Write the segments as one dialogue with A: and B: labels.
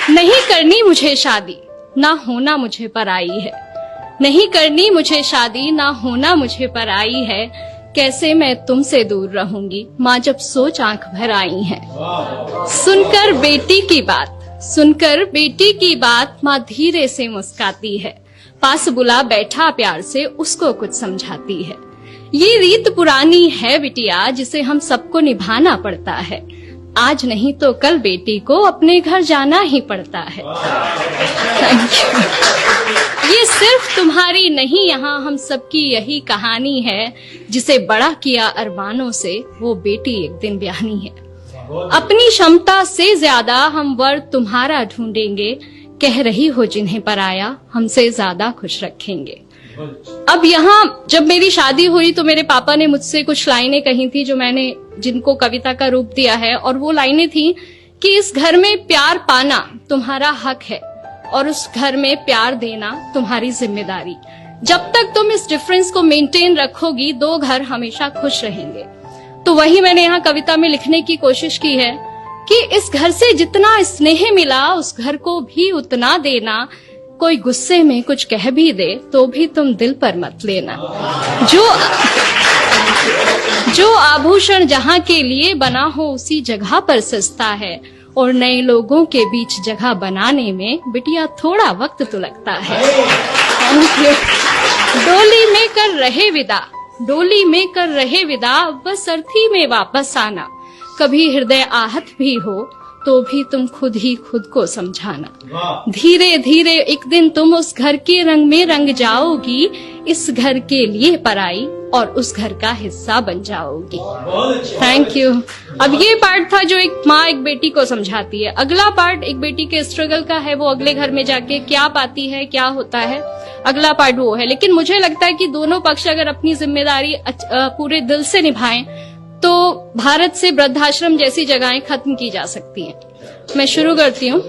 A: नहीं करनी मुझे शादी, ना होना मुझे पराई है। नहीं करनी मुझे शादी, ना होना मुझे पराई है। कैसे मैं तुमसे दूर रहूंगी, माँ जब सोच आंख भर आई है। सुनकर बेटी की बात, सुनकर बेटी की बात, माँ धीरे से मुस्काती है। पास बुला बैठा प्यार से उसको कुछ समझाती है। ये रीत पुरानी है बिटिया, जिसे हम सबको निभाना पड़ता है। आज नहीं तो कल बेटी को अपने घर जाना ही पड़ता है। ये सिर्फ तुम्हारी नहीं, यहाँ हम सबकी यही कहानी है। जिसे बड़ा किया अरमानों से, वो बेटी एक दिन ब्याहनी है। अपनी क्षमता से ज्यादा हम वर तुम्हारा ढूंढेंगे। कह रही हो जिन्हें पराया, हमसे ज्यादा खुश रखेंगे। अब यहाँ जब मेरी शादी हुई तो मेरे पापा ने मुझसे कुछ लाइनें कही थी, जो मैंने जिनको कविता का रूप दिया है। और वो लाइनें थी कि इस घर में प्यार पाना तुम्हारा हक है, और उस घर में प्यार देना तुम्हारी जिम्मेदारी। जब तक तुम इस डिफरेंस को मेंटेन रखोगी, दो घर हमेशा खुश रहेंगे। तो वही मैंने यहाँ कविता में लिखने की कोशिश की है कि इस घर से जितना स्नेह मिला, उस घर को भी उतना देना। कोई गुस्से में कुछ कह भी दे तो भी तुम दिल पर मत लेना। जो आभूषण जहाँ के लिए बना हो, उसी जगह पर सस्ता है। और नए लोगों के बीच जगह बनाने में बिटिया थोड़ा वक्त तो लगता है। डोली में कर रहे विदा, डोली में कर रहे विदा, बस अर्थी में वापस आना। कभी हृदय आहत भी हो तो भी तुम खुद ही खुद को समझाना। धीरे धीरे एक दिन तुम उस घर के रंग में रंग जाओगी। इस घर के लिए पराई और उस घर का हिस्सा बन जाओगी। Thank you. अब ये पार्ट था जो एक माँ एक बेटी को समझाती है। अगला पार्ट एक बेटी के स्ट्रगल का है, वो अगले घर में जाके क्या पाती है, क्या होता है, अगला पार्ट वो है। लेकिन मुझे लगता है कि दोनों पक्ष अगर अपनी जिम्मेदारी पूरे दिल से निभाएं तो भारत से वृद्धाश्रम जैसी जगहें खत्म की जा सकती हैं। मैं शुरू करती हूँ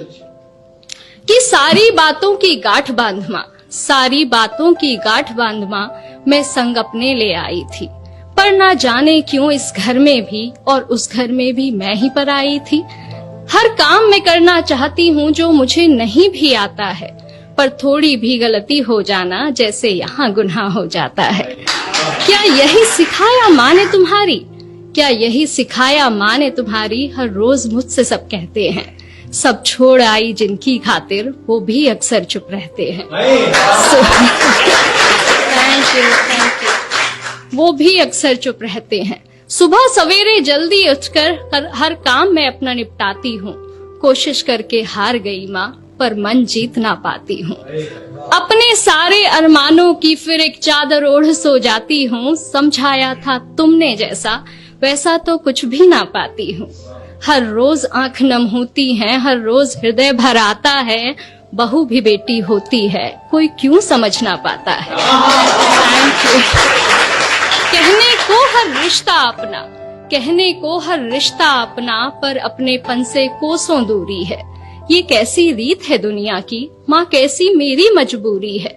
A: कि सारी बातों की गांठ बांध मां, सारी बातों की गांठ बांध मां, मैं संग अपने ले आई थी। पर ना जाने क्यों इस घर में भी और उस घर में भी मैं ही पर आई थी। हर काम मैं करना चाहती हूँ जो मुझे नहीं भी आता है, पर थोड़ी भी गलती हो जाना जैसे यहाँ गुनाह हो जाता है। क्या यही सिखाया माँ ने तुम्हारी, क्या यही सिखाया माँ ने तुम्हारी। हर रोज मुझसे सब कहते हैं, सब छोड़ आई जिनकी खातिर, वो भी अक्सर चुप रहते हैं। Thank you. वो भी अक्सर चुप रहते हैं। सुबह सवेरे जल्दी उठकर हर काम मैं अपना निपटाती हूँ। कोशिश करके हार गई माँ, पर मन जीत ना पाती हूँ। अपने सारे अरमानों की फिर एक चादर ओढ़ सो जाती हूँ। समझाया था तुमने जैसा, वैसा तो कुछ भी ना पाती हूँ। हर रोज आंख नम होती है, हर रोज हृदय भर आता है। बहू भी बेटी होती है, कोई क्यों समझ ना पाता है। Thank you. कहने को हर रिश्ता अपना, कहने को हर रिश्ता अपना, पर अपनेपन से कोसों दूरी है। ये कैसी रीत है दुनिया की, माँ कैसी मेरी मजबूरी है।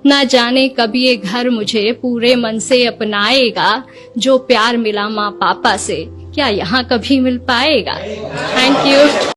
A: ना जाने कब ये घर मुझे पूरे मन से अपनाएगा। जो प्यार मिला माँ पापा से, क्या यहाँ कभी मिल पाएगा। Thank you.